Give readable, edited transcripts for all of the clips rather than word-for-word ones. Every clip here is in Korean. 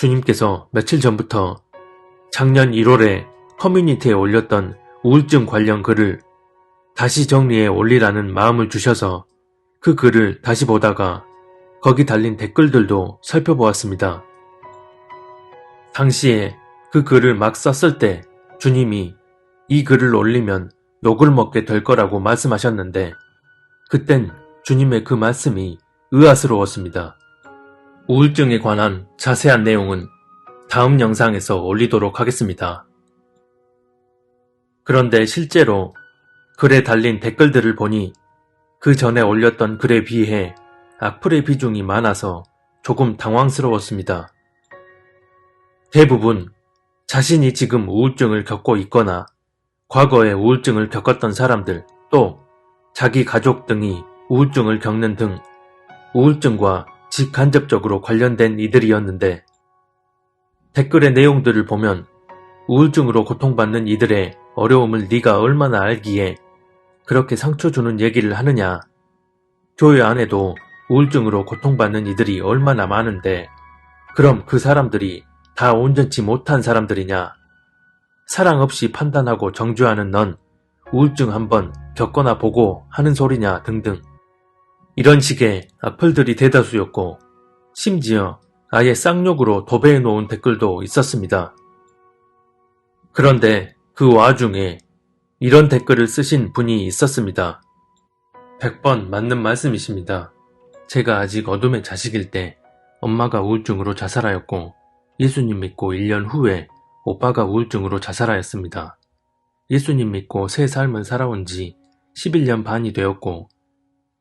주님께서 며칠 전부터 작년 1월에 커뮤니티에 올렸던 우울증 관련 글을 다시 정리해 올리라는 마음을 주셔서 그 글을 다시 보다가 거기 달린 댓글들도 살펴보았습니다. 당시에 그 글을 막 썼을 때 주님이 이 글을 올리면 욕을 먹게 될 거라고 말씀하셨는데 그땐 주님의 그 말씀이 의아스러웠습니다. 우울증에 관한 자세한 내용은 다음 영상에서 올리도록 하겠습니다. 그런데 실제로 글에 달린 댓글들을 보니 그 전에 올렸던 글에 비해 악플의 비중이 많아서 조금 당황스러웠습니다. 대부분 자신이 지금 우울증을 겪고 있거나 과거에 우울증을 겪었던 사람들 또 자기 가족 등이 우울증을 겪는 등 우울증과 직간접적으로 관련된 이들이었는데 댓글의 내용들을 보면 우울증으로 고통받는 이들의 어려움을 네가 얼마나 알기에 그렇게 상처 주는 얘기를 하느냐. 교회 안에도 우울증으로 고통받는 이들이 얼마나 많은데 그럼 그 사람들이 다 온전치 못한 사람들이냐. 사랑 없이 판단하고 정죄하는 넌 우울증 한번 겪거나 보고 하는 소리냐 등등. 이런 식의 악플들이 대다수였고 심지어 아예 쌍욕으로 도배해 놓은 댓글도 있었습니다. 그런데 그 와중에 이런 댓글을 쓰신 분이 있었습니다. 100번 맞는 말씀이십니다. 제가 아직 어둠의 자식일 때 엄마가 우울증으로 자살하였고 예수님 믿고 1년 후에 오빠가 우울증으로 자살하였습니다. 예수님 믿고 새 삶을 살아온 지 11년 반이 되었고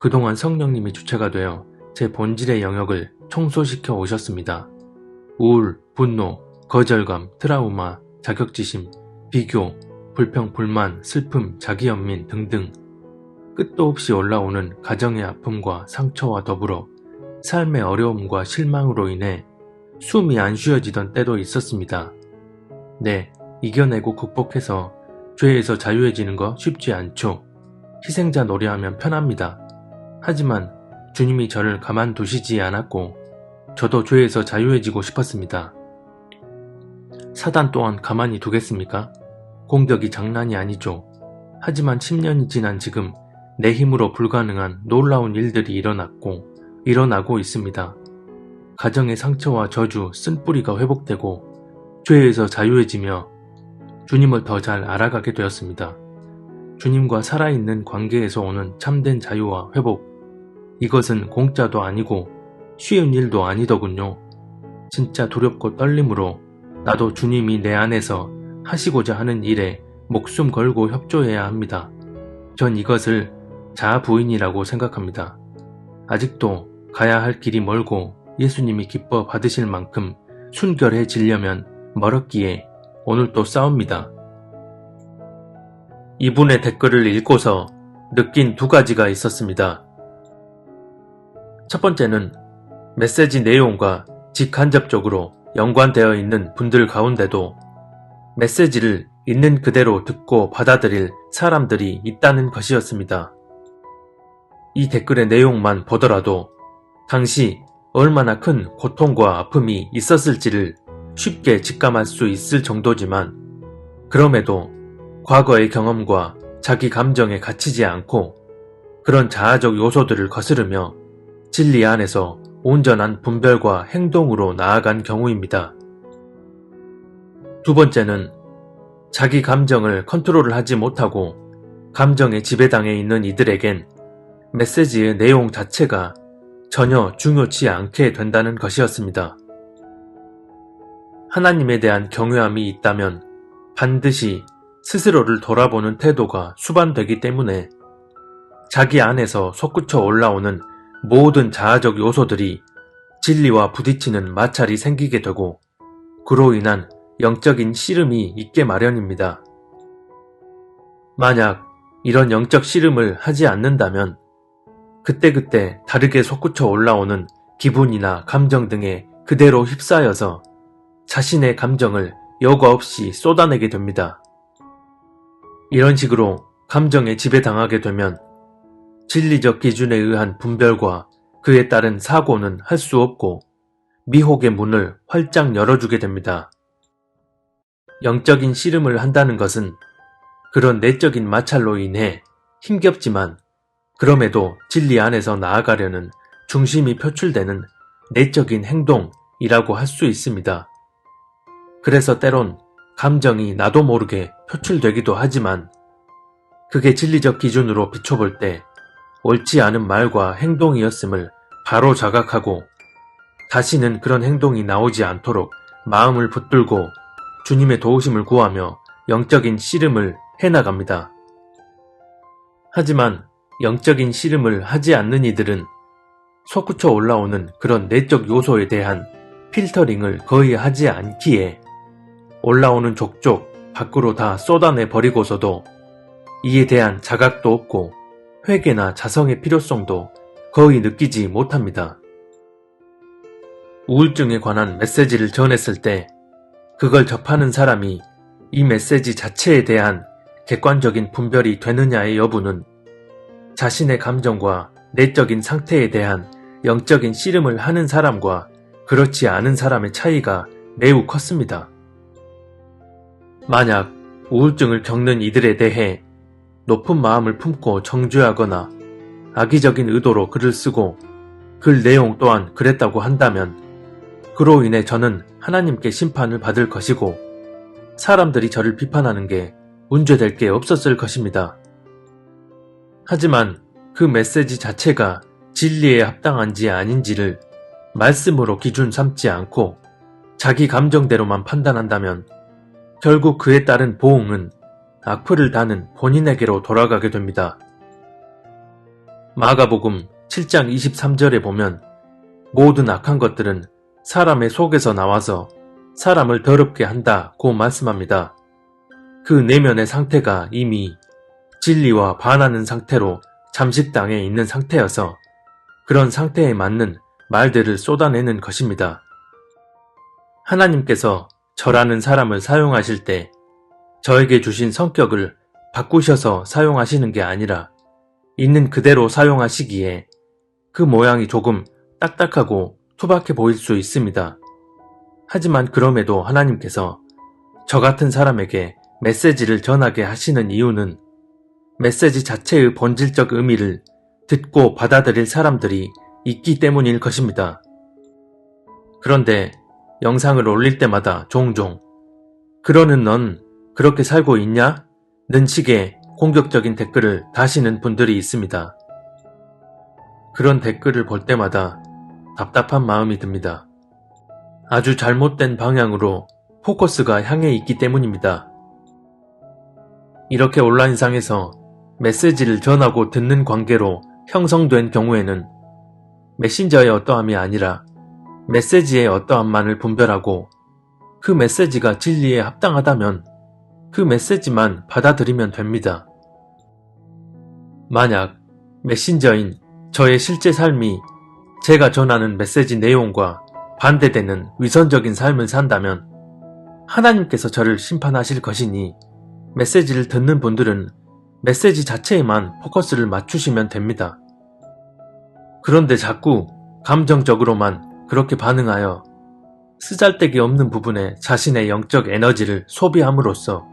그동안 성령님이 주체가 되어 제 본질의 영역을 청소시켜 오셨습니다. 우울, 분노, 거절감, 트라우마, 자격지심, 비교, 불평, 불만, 슬픔, 자기연민 등등 끝도 없이 올라오는 가정의 아픔과 상처와 더불어 삶의 어려움과 실망으로 인해 숨이 안 쉬어지던 때도 있었습니다. 네, 이겨내고 극복해서 죄에서 자유해지는 거 쉽지 않죠. 희생자 노래하면 편합니다. 하지만 주님이 저를 가만두시지 않았고 저도 죄에서 자유해지고 싶었습니다. 사단 또한 가만히 두겠습니까? 공격이 장난이 아니죠. 하지만 10년이 지난 지금 내 힘으로 불가능한 놀라운 일들이 일어나고 있습니다. 가정의 상처와 저주, 쓴뿌리가 회복되고 죄에서 자유해지며 주님을 더 잘 알아가게 되었습니다. 주님과 살아있는 관계에서 오는 참된 자유와 회복, 이것은 공짜도 아니고 쉬운 일도 아니더군요. 진짜 두렵고 떨림으로 나도 주님이 내 안에서 하시고자 하는 일에 목숨 걸고 협조해야 합니다. 전 이것을 자아부인이라고 생각합니다. 아직도 가야 할 길이 멀고 예수님이 기뻐 받으실 만큼 순결해지려면 멀었기에 오늘 또 싸웁니다. 이분의 댓글을 읽고서 느낀 두 가지가 있었습니다. 첫 번째는 메시지 내용과 직간접적으로 연관되어 있는 분들 가운데도 메시지를 있는 그대로 듣고 받아들일 사람들이 있다는 것이었습니다. 이 댓글의 내용만 보더라도 당시 얼마나 큰 고통과 아픔이 있었을지를 쉽게 직감할 수 있을 정도지만 그럼에도 과거의 경험과 자기 감정에 갇히지 않고 그런 자아적 요소들을 거스르며 진리 안에서 온전한 분별과 행동으로 나아간 경우입니다. 두 번째는 자기 감정을 컨트롤을 하지 못하고 감정에 지배당해 있는 이들에겐 메시지의 내용 자체가 전혀 중요치 않게 된다는 것이었습니다. 하나님에 대한 경외함이 있다면 반드시 스스로를 돌아보는 태도가 수반되기 때문에 자기 안에서 솟구쳐 올라오는 모든 자아적 요소들이 진리와 부딪히는 마찰이 생기게 되고 그로 인한 영적인 씨름이 있게 마련입니다. 만약 이런 영적 씨름을 하지 않는다면 그때그때 다르게 솟구쳐 올라오는 기분이나 감정 등에 그대로 휩싸여서 자신의 감정을 여과 없이 쏟아내게 됩니다. 이런 식으로 감정에 지배당하게 되면 진리적 기준에 의한 분별과 그에 따른 사고는 할 수 없고 미혹의 문을 활짝 열어주게 됩니다. 영적인 씨름을 한다는 것은 그런 내적인 마찰로 인해 힘겹지만 그럼에도 진리 안에서 나아가려는 중심이 표출되는 내적인 행동이라고 할 수 있습니다. 그래서 때론 감정이 나도 모르게 표출되기도 하지만 그게 진리적 기준으로 비춰볼 때 옳지 않은 말과 행동이었음을 바로 자각하고 다시는 그런 행동이 나오지 않도록 마음을 붙들고 주님의 도우심을 구하며 영적인 씨름을 해나갑니다. 하지만 영적인 씨름을 하지 않는 이들은 솟구쳐 올라오는 그런 내적 요소에 대한 필터링을 거의 하지 않기에 올라오는 족족 밖으로 다 쏟아내 버리고서도 이에 대한 자각도 없고 회개나 자성의 필요성도 거의 느끼지 못합니다. 우울증에 관한 메시지를 전했을 때 그걸 접하는 사람이 이 메시지 자체에 대한 객관적인 분별이 되느냐의 여부는 자신의 감정과 내적인 상태에 대한 영적인 씨름을 하는 사람과 그렇지 않은 사람의 차이가 매우 컸습니다. 만약 우울증을 겪는 이들에 대해 높은 마음을 품고 정죄하거나 악의적인 의도로 글을 쓰고 글 내용 또한 그랬다고 한다면 그로 인해 저는 하나님께 심판을 받을 것이고 사람들이 저를 비판하는 게 문제될 게 없었을 것입니다. 하지만 그 메시지 자체가 진리에 합당한지 아닌지를 말씀으로 기준 삼지 않고 자기 감정대로만 판단한다면 결국 그에 따른 보응은 악플을 다는 본인에게로 돌아가게 됩니다. 마가복음 7장 23절에 보면 모든 악한 것들은 사람의 속에서 나와서 사람을 더럽게 한다고 말씀합니다. 그 내면의 상태가 이미 진리와 반하는 상태로 잠식당해 있는 상태여서 그런 상태에 맞는 말들을 쏟아내는 것입니다. 하나님께서 저라는 사람을 사용하실 때 저에게 주신 성격을 바꾸셔서 사용하시는 게 아니라 있는 그대로 사용하시기에 그 모양이 조금 딱딱하고 투박해 보일 수 있습니다. 하지만 그럼에도 하나님께서 저 같은 사람에게 메시지를 전하게 하시는 이유는 메시지 자체의 본질적 의미를 듣고 받아들일 사람들이 있기 때문일 것입니다. 그런데 영상을 올릴 때마다 종종 그러는 넌 그렇게 살고 있냐? 는 식의 공격적인 댓글을 다시는 분들이 있습니다. 그런 댓글을 볼 때마다 답답한 마음이 듭니다. 아주 잘못된 방향으로 포커스가 향해 있기 때문입니다. 이렇게 온라인상에서 메시지를 전하고 듣는 관계로 형성된 경우에는 메신저의 어떠함이 아니라 메시지의 어떠함만을 분별하고 그 메시지가 진리에 합당하다면 그 메시지만 받아들이면 됩니다. 만약 메신저인 저의 실제 삶이 제가 전하는 메시지 내용과 반대되는 위선적인 삶을 산다면 하나님께서 저를 심판하실 것이니 메시지를 듣는 분들은 메시지 자체에만 포커스를 맞추시면 됩니다. 그런데 자꾸 감정적으로만 그렇게 반응하여 쓰잘데기 없는 부분에 자신의 영적 에너지를 소비함으로써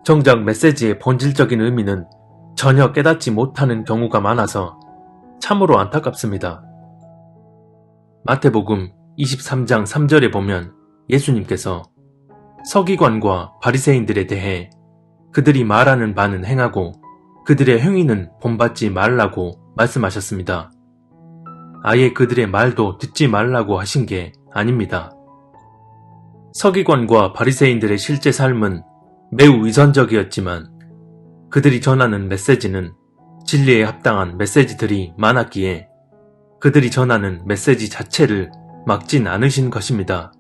정작 메시지의 본질적인 의미는 전혀 깨닫지 못하는 경우가 많아서 참으로 안타깝습니다. 마태복음 23장 3절에 보면 예수님께서 서기관과 바리새인들에 대해 그들이 말하는 바는 행하고 그들의 행위는 본받지 말라고 말씀하셨습니다. 아예 그들의 말도 듣지 말라고 하신 게 아닙니다. 서기관과 바리새인들의 실제 삶은 매우 위선적이었지만 그들이 전하는 메시지는 진리에 합당한 메시지들이 많았기에 그들이 전하는 메시지 자체를 막진 않으신 것입니다.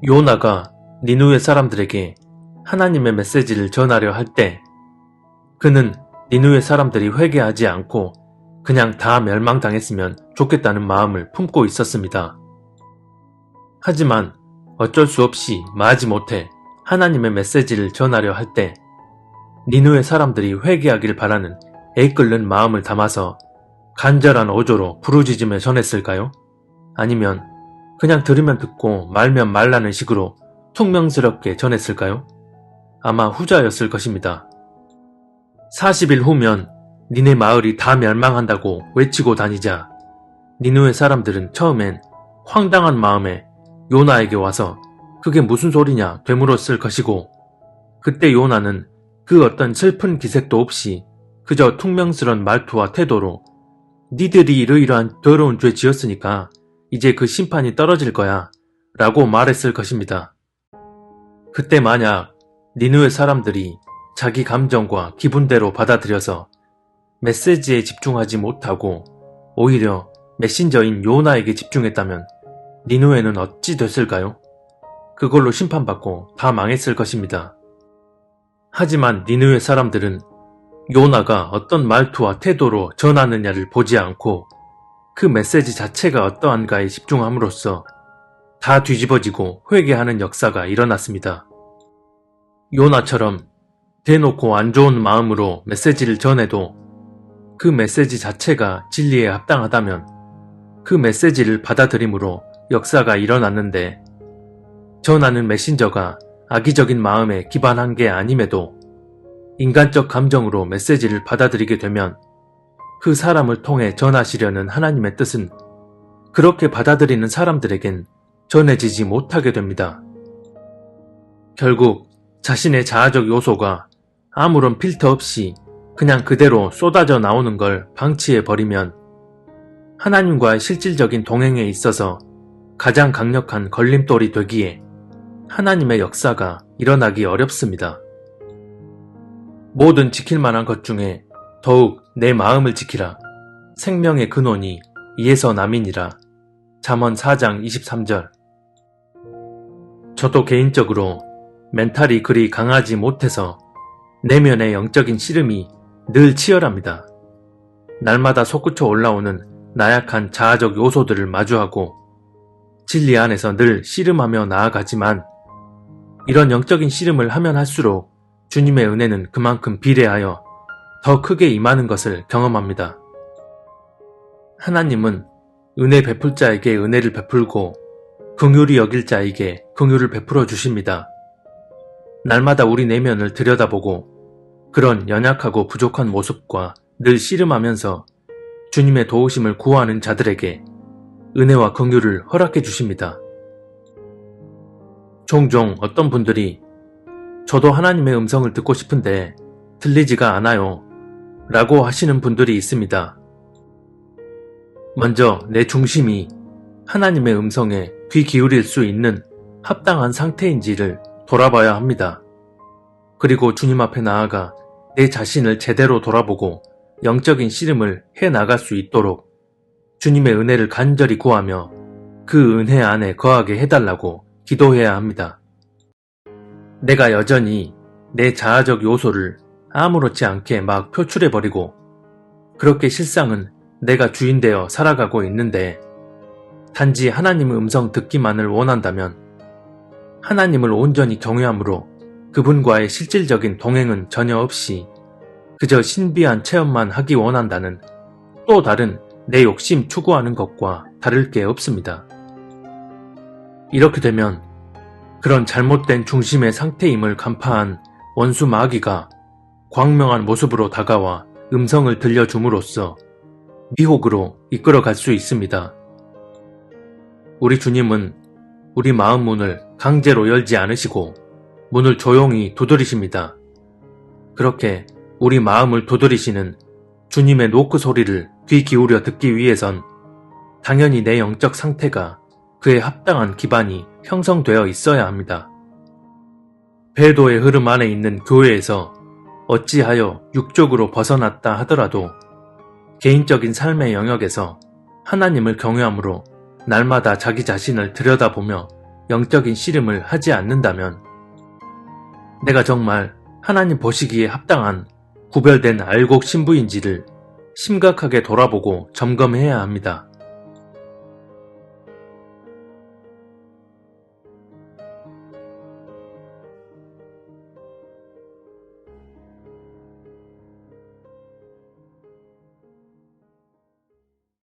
요나가 니누의 사람들에게 하나님의 메시지를 전하려 할 때 그는 니누의 사람들이 회개하지 않고 그냥 다 멸망당했으면 좋겠다는 마음을 품고 있었습니다. 하지만 어쩔 수 없이 마지못해 하나님의 메시지를 전하려 할 때 니누의 사람들이 회개하길 바라는 애끓는 마음을 담아서 간절한 어조로 부르짖으며 전했을까요? 아니면 그냥 들으면 듣고 말면 말라는 식으로 퉁명스럽게 전했을까요? 아마 후자였을 것입니다. 40일 후면 니네 마을이 다 멸망한다고 외치고 다니자 니누의 사람들은 처음엔 황당한 마음에 요나에게 와서 그게 무슨 소리냐 되물었을 것이고, 그때 요나는 그 어떤 슬픈 기색도 없이 그저 퉁명스런 말투와 태도로 니들이 이러이러한 더러운 죄 지었으니까 이제 그 심판이 떨어질 거야 라고 말했을 것입니다. 그때 만약 니누의 사람들이 자기 감정과 기분대로 받아들여서 메시지에 집중하지 못하고 오히려 메신저인 요나에게 집중했다면 니누에는 어찌 됐을까요? 그걸로 심판받고 다 망했을 것입니다. 하지만 니누의 사람들은 요나가 어떤 말투와 태도로 전하느냐를 보지 않고 그 메시지 자체가 어떠한가에 집중함으로써 다 뒤집어지고 회개하는 역사가 일어났습니다. 요나처럼 대놓고 안 좋은 마음으로 메시지를 전해도 그 메시지 자체가 진리에 합당하다면 그 메시지를 받아들임으로 역사가 일어났는데, 전하는 메신저가 악의적인 마음에 기반한 게 아님에도 인간적 감정으로 메시지를 받아들이게 되면 그 사람을 통해 전하시려는 하나님의 뜻은 그렇게 받아들이는 사람들에겐 전해지지 못하게 됩니다. 결국 자신의 자아적 요소가 아무런 필터 없이 그냥 그대로 쏟아져 나오는 걸 방치해버리면 하나님과의 실질적인 동행에 있어서 가장 강력한 걸림돌이 되기에 하나님의 역사가 일어나기 어렵습니다. 모든 지킬 만한 것 중에 더욱 내 마음을 지키라. 생명의 근원이 이에서 남이니라. 잠언 4장 23절. 저도 개인적으로 멘탈이 그리 강하지 못해서 내면의 영적인 씨름이 늘 치열합니다. 날마다 솟구쳐 올라오는 나약한 자아적 요소들을 마주하고 진리 안에서 늘 씨름하며 나아가지만, 이런 영적인 씨름을 하면 할수록 주님의 은혜는 그만큼 비례하여 더 크게 임하는 것을 경험합니다. 하나님은 은혜 베풀 자에게 은혜를 베풀고 긍휼히 여길 자에게 긍휼을 베풀어 주십니다. 날마다 우리 내면을 들여다보고 그런 연약하고 부족한 모습과 늘 씨름하면서 주님의 도우심을 구하는 자들에게 은혜와 긍휼을 허락해 주십니다. 종종 어떤 분들이 저도 하나님의 음성을 듣고 싶은데 들리지가 않아요 라고 하시는 분들이 있습니다. 먼저 내 중심이 하나님의 음성에 귀 기울일 수 있는 합당한 상태인지를 돌아봐야 합니다. 그리고 주님 앞에 나아가 내 자신을 제대로 돌아보고 영적인 씨름을 해나갈 수 있도록 주님의 은혜를 간절히 구하며 그 은혜 안에 거하게 해달라고 기도해야 합니다. 내가 여전히 내 자아적 요소를 아무렇지 않게 막 표출해버리고 그렇게 실상은 내가 주인 되어 살아가고 있는데, 단지 하나님의 음성 듣기만을 원한다면 하나님을 온전히 경외함으로 그분과의 실질적인 동행은 전혀 없이 그저 신비한 체험만 하기 원한다는 또 다른 내 욕심 추구하는 것과 다를 게 없습니다. 이렇게 되면 그런 잘못된 중심의 상태임을 간파한 원수 마귀가 광명한 모습으로 다가와 음성을 들려줌으로써 미혹으로 이끌어갈 수 있습니다. 우리 주님은 우리 마음 문을 강제로 열지 않으시고 문을 조용히 두드리십니다. 그렇게 우리 마음을 두드리시는 주님의 노크 소리를 귀 기울여 듣기 위해선 당연히 내 영적 상태가 그에 합당한 기반이 형성되어 있어야 합니다. 배도의 흐름 안에 있는 교회에서 어찌하여 육적으로 벗어났다 하더라도 개인적인 삶의 영역에서 하나님을 경외함으로 날마다 자기 자신을 들여다보며 영적인 씨름을 하지 않는다면 내가 정말 하나님 보시기에 합당한 구별된 알곡 신부인지를 심각하게 돌아보고 점검해야 합니다.